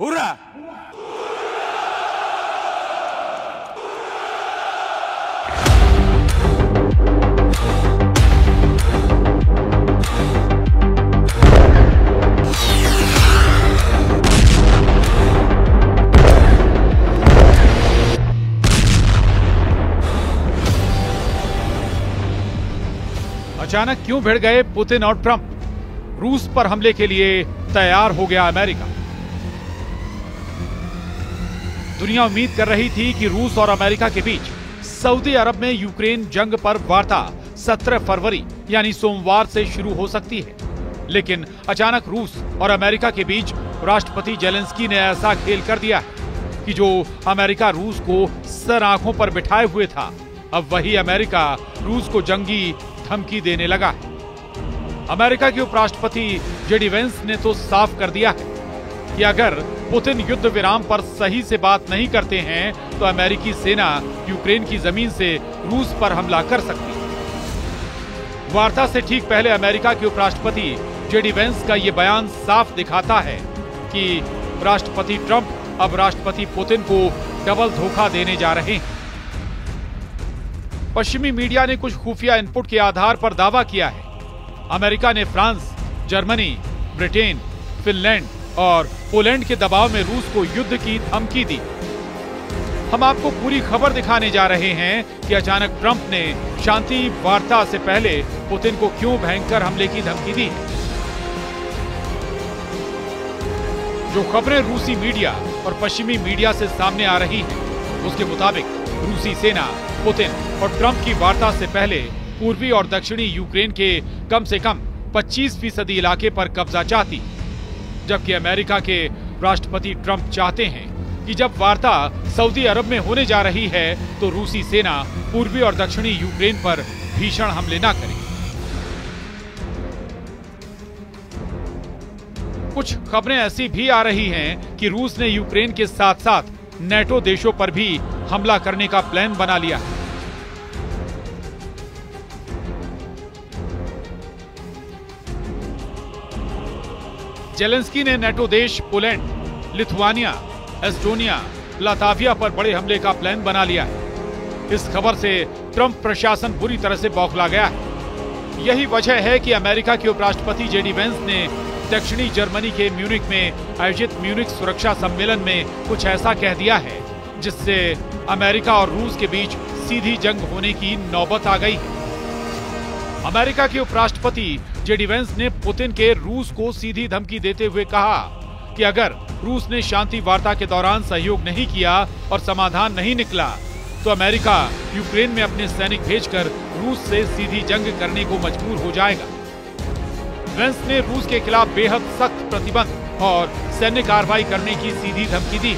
Hurrah! अचानक क्यों भिड़ गए पुतिन और ट्रंप? रूस पर हमले के लिए तैयार हो गया अमेरिका। दुनिया उम्मीद कर रही थी कि रूस और अमेरिका के बीच सऊदी अरब में यूक्रेन जंग पर वार्ता 17 फरवरी यानी सोमवार से शुरू हो सकती है, लेकिन अचानक रूस और अमेरिका के बीच राष्ट्रपति जेलेंस्की ने ऐसा खेल कर दिया है कि जो अमेरिका रूस को सर आंखों पर बिठाए हुए था, अब वही अमेरिका रूस को जंगी धमकी देने लगा है। अमेरिका के उपराष्ट्रपति जेडी वेंस ने तो साफ कर दिया है कि अगर पुतिन युद्ध विराम पर सही से बात नहीं करते हैं तो अमेरिकी सेना यूक्रेन की जमीन से रूस पर हमला कर सकती है। वार्ता से ठीक पहले अमेरिका के उपराष्ट्रपति जेडी वेंस का यह बयान साफ दिखाता है कि राष्ट्रपति ट्रंप अब राष्ट्रपति पुतिन को डबल धोखा देने जा रहे हैं। पश्चिमी मीडिया ने कुछ खुफिया इनपुट के आधार पर दावा किया है अमेरिका ने फ्रांस, जर्मनी, ब्रिटेन, फिनलैंड और पोलैंड के दबाव में रूस को युद्ध की धमकी दी। हम आपको पूरी खबर दिखाने जा रहे हैं कि अचानक ट्रंप ने शांति वार्ता से पहले पुतिन को क्यों भयंकर हमले की धमकी दी। जो खबरें रूसी मीडिया और पश्चिमी मीडिया से सामने आ रही हैं, उसके मुताबिक रूसी सेना पुतिन और ट्रंप की वार्ता से पहले पूर्वी और दक्षिणी यूक्रेन के कम से कम 25% इलाके पर कब्जा चाहती, जबकि अमेरिका के राष्ट्रपति ट्रंप चाहते हैं कि जब वार्ता सऊदी अरब में होने जा रही है तो रूसी सेना पूर्वी और दक्षिणी यूक्रेन पर भीषण हमले न करे। कुछ खबरें ऐसी भी आ रही हैं कि रूस ने यूक्रेन के साथ साथ नेटो देशों पर भी हमला करने का प्लान बना लिया है। जेलेंस्की ने नेटो देश पोलैंड, लिथुआनिया, एस्टोनिया, लातविया पर बड़े हमले का प्लान बना लिया है। इस खबर से ट्रंप प्रशासन बुरी तरह से बौखला गया है। यही वजह है कि अमेरिका के उपराष्ट्रपति जेडी वेंस ने दक्षिणी जर्मनी के म्यूनिख में आयोजित म्यूनिख सुरक्षा सम्मेलन में कुछ ऐसा कह दिया है जिससे अमेरिका और रूस के बीच सीधी जंग होने की नौबत आ गई है। अमेरिका के उपराष्ट्रपति जेडी वेंस ने पुतिन के रूस को सीधी धमकी देते हुए कहा कि अगर रूस ने शांति वार्ता के दौरान सहयोग नहीं किया और समाधान नहीं निकला तो अमेरिका यूक्रेन में अपने सैनिक भेजकर रूस से सीधी जंग करने को मजबूर हो जाएगा। वेंस ने रूस के खिलाफ बेहद सख्त प्रतिबंध और सैन्य कार्रवाई करने की सीधी धमकी दी।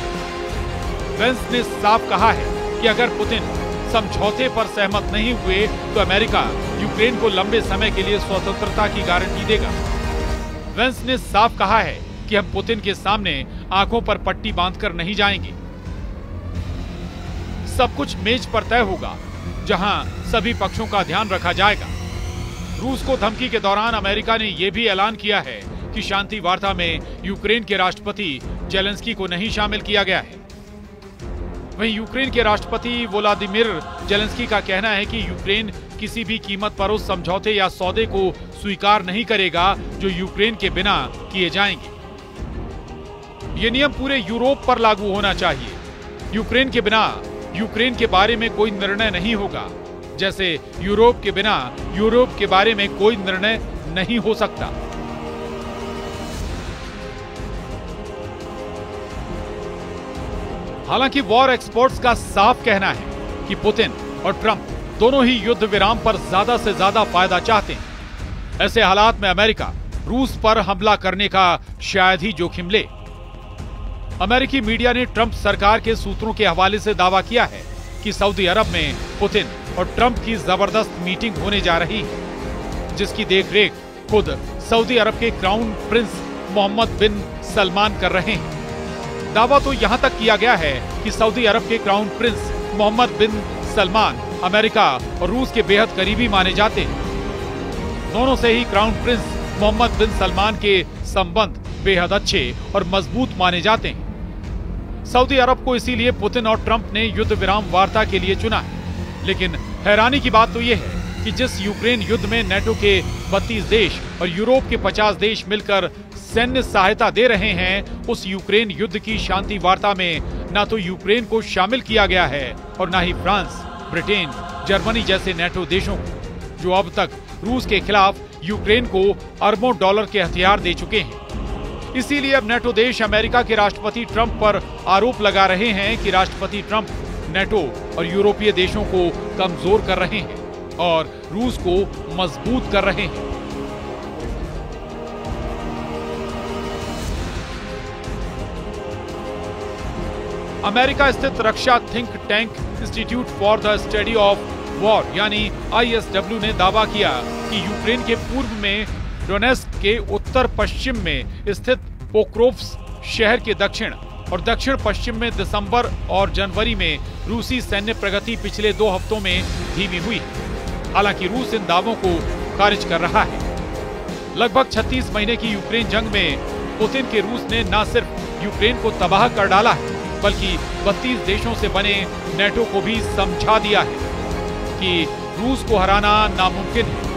वेंस ने साफ कहा है कि अगर पुतिन समझौते पर सहमत नहीं हुए तो अमेरिका यूक्रेन को लंबे समय के लिए स्वतंत्रता की गारंटी देगा। वेंस ने साफ कहा है कि हम पुतिन के सामने आंखों पर पट्टी बांधकर नहीं जाएंगे। सब कुछ मेज पर तय होगा, जहां सभी पक्षों का ध्यान रखा जाएगा। रूस को धमकी के दौरान अमेरिका ने यह भी ऐलान किया है कि शांति वार्ता में यूक्रेन के राष्ट्रपति जेलेंस्की को नहीं शामिल किया गया है। वहीं यूक्रेन के राष्ट्रपति वोलोदिमिर जेलेंस्की का कहना है कि यूक्रेन किसी भी कीमत पर उस समझौते या सौदे को स्वीकार नहीं करेगा जो यूक्रेन के बिना किए जाएंगे। ये नियम पूरे यूरोप पर लागू होना चाहिए। यूक्रेन के बिना यूक्रेन के बारे में कोई निर्णय नहीं होगा, जैसे यूरोप के बिना यूरोप के बारे में कोई निर्णय नहीं हो सकता। हालांकि वॉर एक्सपर्ट्स का साफ कहना है कि पुतिन और ट्रंप दोनों ही युद्ध विराम पर ज्यादा से ज्यादा फायदा चाहते हैं। ऐसे हालात में अमेरिका रूस पर हमला करने का शायद ही जोखिम ले। अमेरिकी मीडिया ने ट्रंप सरकार के सूत्रों के हवाले से दावा किया है कि सऊदी अरब में पुतिन और ट्रंप की जबरदस्त मीटिंग होने जा रही है, जिसकी देखरेख खुद सऊदी अरब के क्राउन प्रिंस मोहम्मद बिन सलमान कर रहे हैं। दावा तो यहां तक किया गया है कि सऊदी अरब के क्राउन प्रिंस मोहम्मद बिन सलमान अमेरिका और रूस के बेहद करीबी माने जाते हैं। दोनों से ही क्राउन प्रिंस मोहम्मद बिन सलमान के संबंध बेहद अच्छे और मजबूत माने जाते हैं। सऊदी अरब को इसीलिए पुतिन और ट्रंप ने युद्ध विराम वार्ता के लिए चुना है। लेकिन हैरानी की बात तो यह है कि जिस यूक्रेन युद्ध में नेटो के 32 देश और यूरोप के 50 देश मिलकर सैन्य सहायता दे रहे हैं, उस यूक्रेन युद्ध की शांति वार्ता में न तो यूक्रेन को शामिल किया गया है और न ही फ्रांस, ब्रिटेन, जर्मनी जैसे नेटो देशों को, जो अब तक रूस के खिलाफ यूक्रेन को अरबों डॉलर के हथियार दे चुके हैं। इसीलिए अब नेटो देश अमेरिका के राष्ट्रपति ट्रंप पर आरोप लगा रहे हैं कि राष्ट्रपति ट्रंप नेटो और यूरोपीय देशों को कमजोर कर रहे हैं और रूस को मजबूत कर रहे हैं। अमेरिका स्थित रक्षा think tank institute for the study of war यानी ISW ने दावा किया कि यूक्रेन के पूर्व में डोनेस्क के उत्तर पश्चिम में स्थित पोक्रोव्स्क शहर के दक्षिण और दक्षिण पश्चिम में दिसंबर और जनवरी में रूसी सैन्य प्रगति पिछले 2 हफ्तों में धीमी हुई। हालांकि रूस इन दावों को खारिज कर रहा है। लगभग 36 महीने की यूक्रेन जंग में पुतिन के रूस ने न सिर्फ यूक्रेन को तबाह कर डाला है, बल्कि 32 देशों से बने नेटो को भी समझा दिया है कि रूस को हराना नामुमकिन है।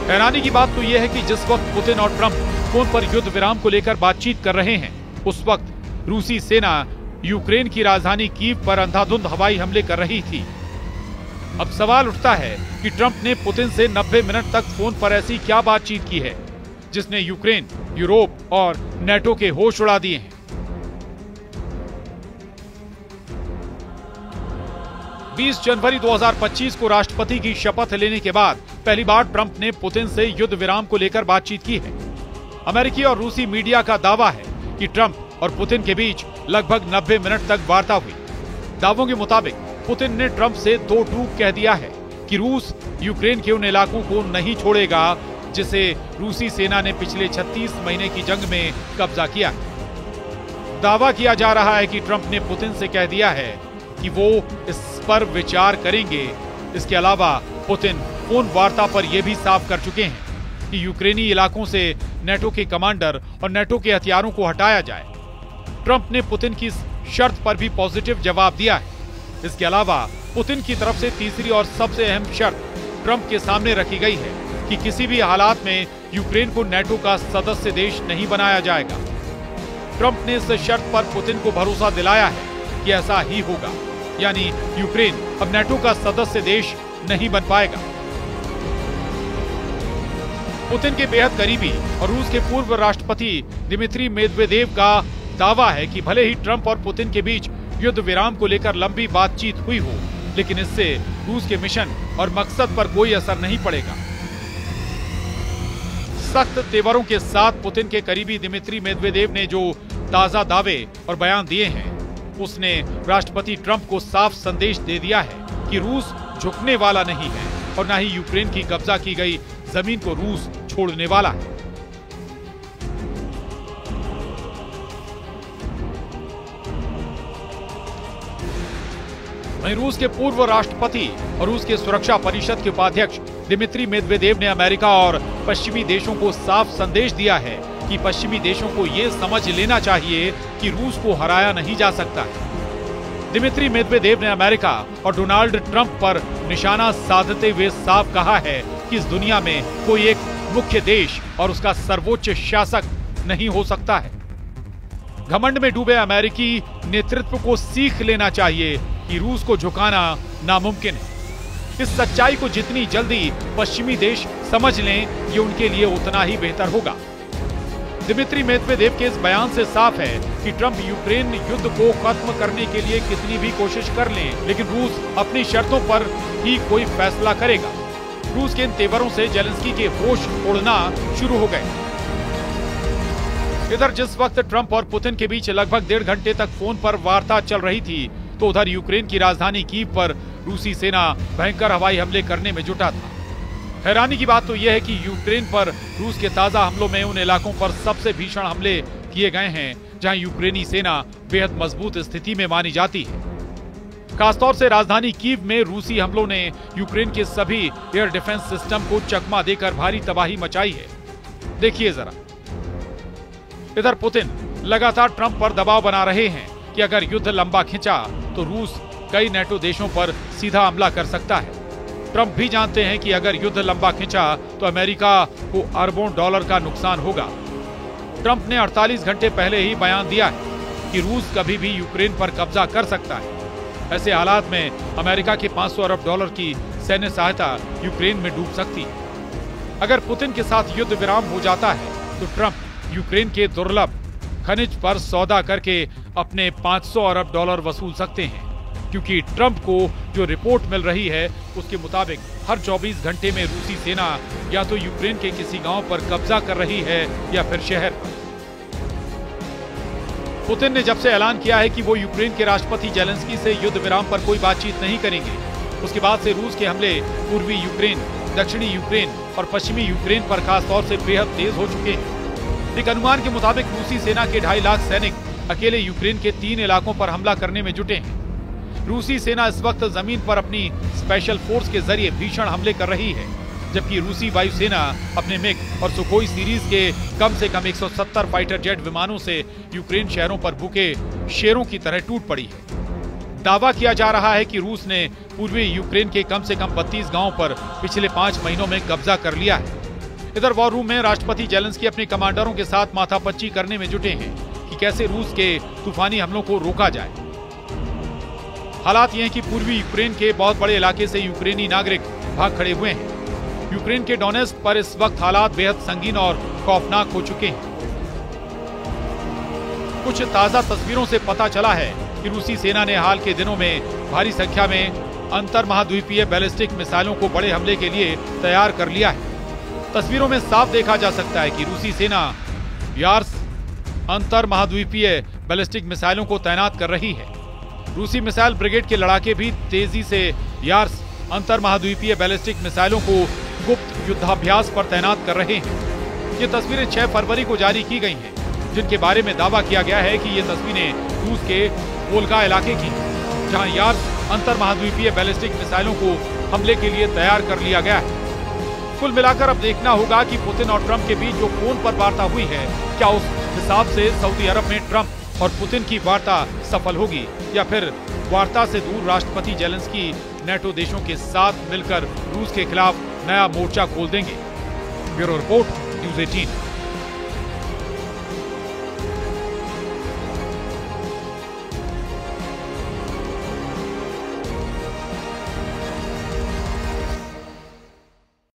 हैरानी की बात तो यह है कि जिस वक्त पुतिन और ट्रंप फोन पर युद्ध विराम को लेकर बातचीत कर रहे हैं, उस वक्त रूसी सेना यूक्रेन की राजधानी कीव पर अंधाधुंध हवाई हमले कर रही थी। अब सवाल उठता है कि ट्रंप ने पुतिन से 90 मिनट तक फोन पर ऐसी क्या बातचीत की है जिसने यूक्रेन, यूरोप और नेटो के होश उड़ा दिए हैं। 20 जनवरी 2025 को राष्ट्रपति की शपथ लेने के बाद पहली बार ट्रंप ने पुतिन से युद्ध विराम को लेकर बातचीत की है। अमेरिकी और रूसी मीडिया का दावा है कि ट्रंप और पुतिन के बीच लगभग 90 मिनट तक वार्ता हुई। दावों के मुताबिक पुतिन ने ट्रंप से 2 टूक कह दिया है कि रूस यूक्रेन के उन इलाकों को नहीं छोड़ेगा जिसे रूसी सेना ने पिछले 36 महीने की जंग में कब्जा किया। दावा किया जा रहा है कि ट्रंप ने पुतिन से कह दिया है कि वो इस पर विचार करेंगे। इसके अलावा पुतिन फोन वार्ता पर यह भी साफ कर चुके हैं कि यूक्रेनी इलाकों से नेटो के कमांडर और नेटो के हथियारों को हटाया जाए। ट्रंप ने पुतिन की शर्त पर भी पॉजिटिव जवाब दिया है। इसके अलावा पुतिन की तरफ से तीसरी और सबसे अहम शर्त ट्रंप के सामने रखी गई है कि किसी भी हालात में यूक्रेन को नेटो का सदस्य देश नहीं बनाया जाएगा। ट्रंप ने इस शर्त पर पुतिन को भरोसा दिलाया है कि ऐसा ही होगा, यानी यूक्रेन अब नेटो का सदस्य देश नहीं बन पाएगा। पुतिन के बेहद करीबी और रूस के पूर्व राष्ट्रपति दिमित्री मेदवेदेव का दावा है कि भले ही ट्रंप और पुतिन के बीच युद्ध विराम को लेकर लंबी बातचीत हुई हो, लेकिन इससे रूस के मिशन और मकसद पर कोई असर नहीं पड़ेगा। सख्त तेवरों के साथ पुतिन के करीबी दिमित्री मेदवेदेव ने जो ताजा दावे और बयान दिए हैं, उसने राष्ट्रपति ट्रंप को साफ संदेश दे दिया है कि रूस झुकने वाला नहीं है और न ही यूक्रेन की कब्जा की गई जमीन को रूस छोड़ने वाला है। वहीं रूस के पूर्व राष्ट्रपति और रूस के सुरक्षा परिषद के उपाध्यक्ष दिमित्री मेदवेदेव ने अमेरिका और पश्चिमी देशों को साफ संदेश दिया है कि पश्चिमी देशों को ये समझ लेना चाहिए कि रूस को हराया नहीं जा सकता है। दिमित्री मेदवेदेव ने अमेरिका और डोनाल्ड ट्रंप पर निशाना साधते हुए साफ कहा है कि इस दुनिया में कोई एक मुख्य देश और उसका सर्वोच्च शासक नहीं हो सकता है। घमंड में डूबे अमेरिकी नेतृत्व को सीख लेना चाहिए कि रूस को झुकाना नामुमकिन है। इस सच्चाई को जितनी जल्दी पश्चिमी देश समझ लें, ये उनके लिए उतना ही बेहतर होगा। दिमित्री मेदवेदेव के इस बयान से साफ है कि ट्रंप यूक्रेन युद्ध को खत्म करने के लिए कितनी भी कोशिश कर लें, लेकिन रूस अपनी शर्तों पर ही कोई फैसला करेगा। रूस के इन तेवरों से जेलेंस्की के होश उड़ना शुरू हो गए। इधर जिस वक्त ट्रंप और पुतिन के बीच लगभग 1.5 घंटे तक फोन पर वार्ता चल रही थी, तो उधर यूक्रेन की राजधानी कीव पर रूसी सेना भयंकर हवाई हमले करने में जुटा था। हैरानी की बात तो यह है कि यूक्रेन पर रूस के ताजा हमलों में उन इलाकों पर सबसे भीषण हमले किए गए हैं जहां यूक्रेनी सेना बेहद मजबूत स्थिति में मानी जाती है। खासतौर से राजधानी कीव में रूसी हमलों ने यूक्रेन के सभी एयर डिफेंस सिस्टम को चकमा देकर भारी तबाही मचाई है। देखिए जरा। इधर पुतिन लगातार ट्रंप पर दबाव बना रहे हैं कि अगर युद्ध लंबा खिंचा तो रूस कई नेटो देशों पर सीधा हमला कर सकता है। ट्रंप भी जानते हैं कि अगर युद्ध लंबा खिंचा तो अमेरिका को अरबों डॉलर का नुकसान होगा। ट्रंप ने 48 घंटे पहले ही बयान दिया है कि रूस कभी भी यूक्रेन पर कब्जा कर सकता है। ऐसे हालात में अमेरिका के 500 अरब डॉलर की सैन्य सहायता यूक्रेन में डूब सकती है। अगर पुतिन के साथ युद्ध विराम हो जाता है तो ट्रंप यूक्रेन के दुर्लभ खनिज पर सौदा करके अपने 500 अरब डॉलर वसूल सकते हैं, क्योंकि ट्रंप को जो रिपोर्ट मिल रही है उसके मुताबिक हर 24 घंटे में रूसी सेना या तो यूक्रेन के किसी गांव पर कब्जा कर रही है या फिर शहर पर। पुतिन ने जब से ऐलान किया है कि वो यूक्रेन के राष्ट्रपति जेलेंस्की से युद्ध विराम पर कोई बातचीत नहीं करेंगे, उसके बाद से रूस के हमले पूर्वी यूक्रेन, दक्षिणी यूक्रेन और पश्चिमी यूक्रेन पर खास तौर से बेहद तेज हो चुके हैं। एक अनुमान के मुताबिक रूसी सेना के 2.5 लाख सैनिक अकेले यूक्रेन के 3 इलाकों पर हमला करने में जुटे हैं। रूसी सेना इस वक्त जमीन पर अपनी स्पेशल फोर्स के जरिए भीषण हमले कर रही है, जबकि रूसी वायुसेना अपने मिग और सुखोई सीरीज के कम से कम 170 फाइटर जेट विमानों से यूक्रेन शहरों पर भूखे शेरों की तरह टूट पड़ी है। दावा किया जा रहा है कि रूस ने पूर्वी यूक्रेन के कम से कम 32 गांवों पर पिछले 5 महीनों में कब्जा कर लिया है। इधर वॉर रूम में राष्ट्रपति जेलेंस्की अपने कमांडरों के साथ माथापच्ची करने में जुटे हैं कि कैसे रूस के तूफानी हमलों को रोका जाए। हालात ये हैं कि पूर्वी यूक्रेन के बहुत बड़े इलाके से यूक्रेनी नागरिक भाग खड़े हुए हैं। यूक्रेन के डोनेस्क पर इस वक्त हालात बेहद संगीन और खौफनाक हो चुके हैं। कुछ ताजा तस्वीरों से पता चला है कि रूसी सेना ने हाल के दिनों में भारी संख्या में अंतर महाद्वीपीय बैलिस्टिक मिसाइलों को बड़े हमले के लिए तैयार कर लिया है। तस्वीरों में साफ देखा जा सकता है कि रूसी सेना यार्स अंतर महाद्वीपीय बैलिस्टिक मिसाइलों को तैनात कर रही है। रूसी मिसाइल ब्रिगेड के लड़ाके भी तेजी से यार्स अंतर महाद्वीपीय बैलिस्टिक मिसाइलों को गुप्त युद्धाभ्यास पर तैनात कर रहे हैं। ये तस्वीरें 6 फरवरी को जारी की गई हैं, जिनके बारे में दावा किया गया है कि ये तस्वीरें रूस के वोल्गा इलाके की, जहां यार्स अंतर महाद्वीपीय बैलिस्टिक मिसाइलों को हमले के लिए तैयार कर लिया गया है। कुल मिलाकर अब देखना होगा कि पुतिन और ट्रंप के बीच जो फोन पर वार्ता हुई है, क्या उस हिसाब से सऊदी अरब में ट्रंप और पुतिन की वार्ता सफल होगी, या फिर वार्ता से दूर राष्ट्रपति जेलेंस्की नेटो देशों के साथ मिलकर रूस के खिलाफ नया मोर्चा खोल देंगे। Bureau report, news 18।